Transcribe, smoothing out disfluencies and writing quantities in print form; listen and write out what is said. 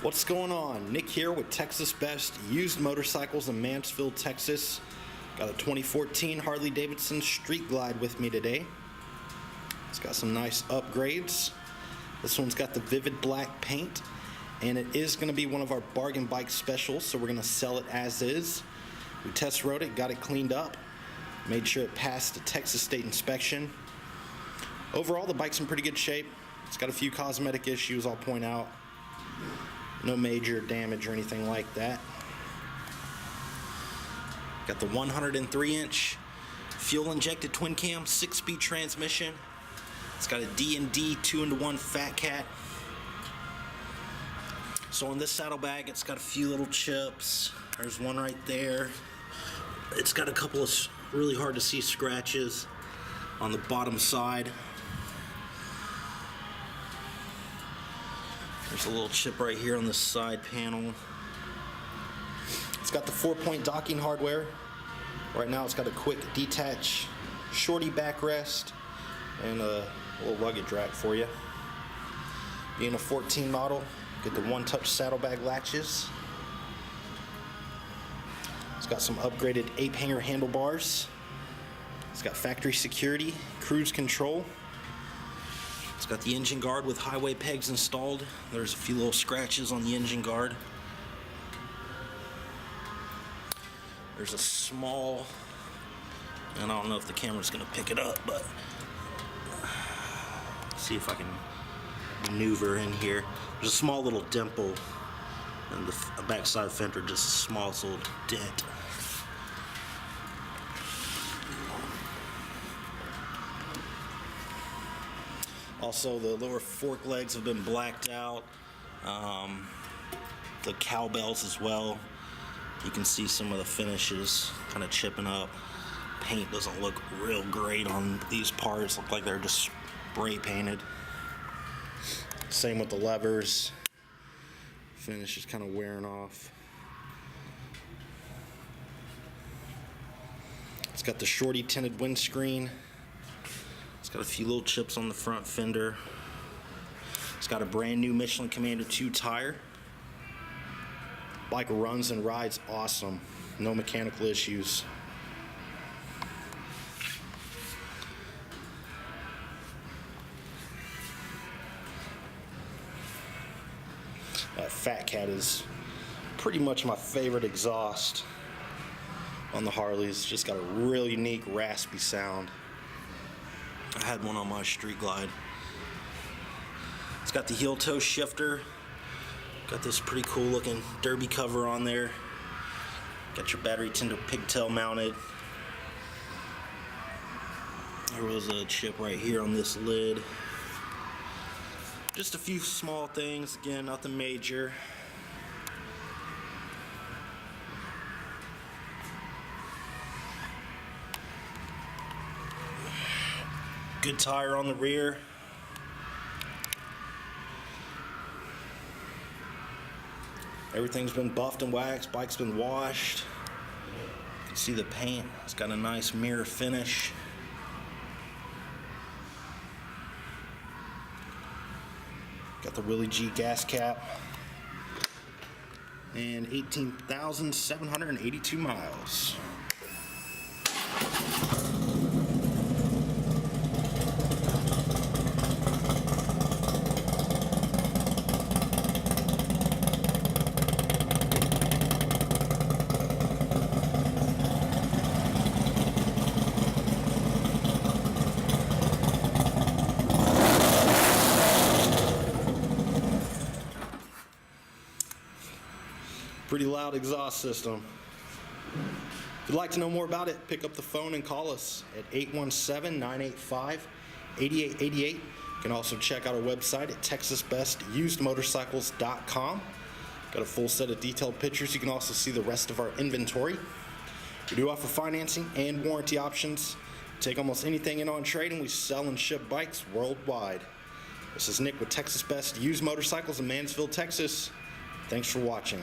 What's going on? Nick here with Texas Best Used Motorcycles in Mansfield, Texas. Got a 2014 Harley Davidson Street Glide with me today. It's got some nice upgrades. This one's got the vivid black paint, and it is going to be one of our bargain bike specials, so we're going to sell it as is. We test rode it, got it cleaned up, made sure it passed the Texas State inspection. Overall, the bike's in pretty good shape. It's got a few cosmetic issues I'll point out. No major damage or anything like that. Got the 103-inch fuel-injected twin-cam 6-speed transmission. It's got a D&D 2-in-1 Fat Cat. So on this saddlebag, it's got a few little chips. There's one right there. It's got a couple of really hard to see scratches on the bottom side. There's a little chip right here on the side panel. It's got the 4-point docking hardware. Right now it's got a quick detach shorty backrest and a little luggage rack for you. Being a 14 model, get the one-touch saddlebag latches. It's got some upgraded ape hanger handlebars. It's got factory security, cruise control. It's got the engine guard with highway pegs installed. There's a few little scratches on the engine guard. There's a small, and I don't know if the camera's gonna pick it up, but see if I can maneuver in here. There's a small little dimple in the backside fender, just a small little dent. Also, the lower fork legs have been blacked out. The cowbells as well. You can see some of the finishes kind of chipping up. Paint doesn't look real great on these parts. Look like they're just spray painted. Same with the levers. Finish is kind of wearing off. It's got the shorty tinted windscreen. It's got a few little chips on the front fender. It's got a brand new Michelin Commander 2 tire. Bike runs and rides awesome. No mechanical issues. That Fat Cat is pretty much my favorite exhaust on the Harleys. Just got a really unique raspy sound. I had one on my Street Glide. It's got the heel toe shifter. Got this pretty cool looking derby cover on there. Got your battery tender pigtail mounted. There was a chip right here on this lid. Just a few small things, again, nothing major. Good tire on the rear. Everything's been buffed and waxed. Bike's been washed. You can see the paint. It's got a nice mirror finish. Got the Willie G gas cap. And 18,782 miles. Pretty loud exhaust system. If you'd like to know more about it, pick up the phone and call us at 817-985-8888. You can also check out our website at texasbestusedmotorcycles.com. Got a full set of detailed pictures. You can also see the rest of our inventory. We do offer financing and warranty options. Take almost anything in on trade, and we sell and ship bikes worldwide. This is Nick with Texas Best Used Motorcycles in Mansfield, Texas. Thanks for watching.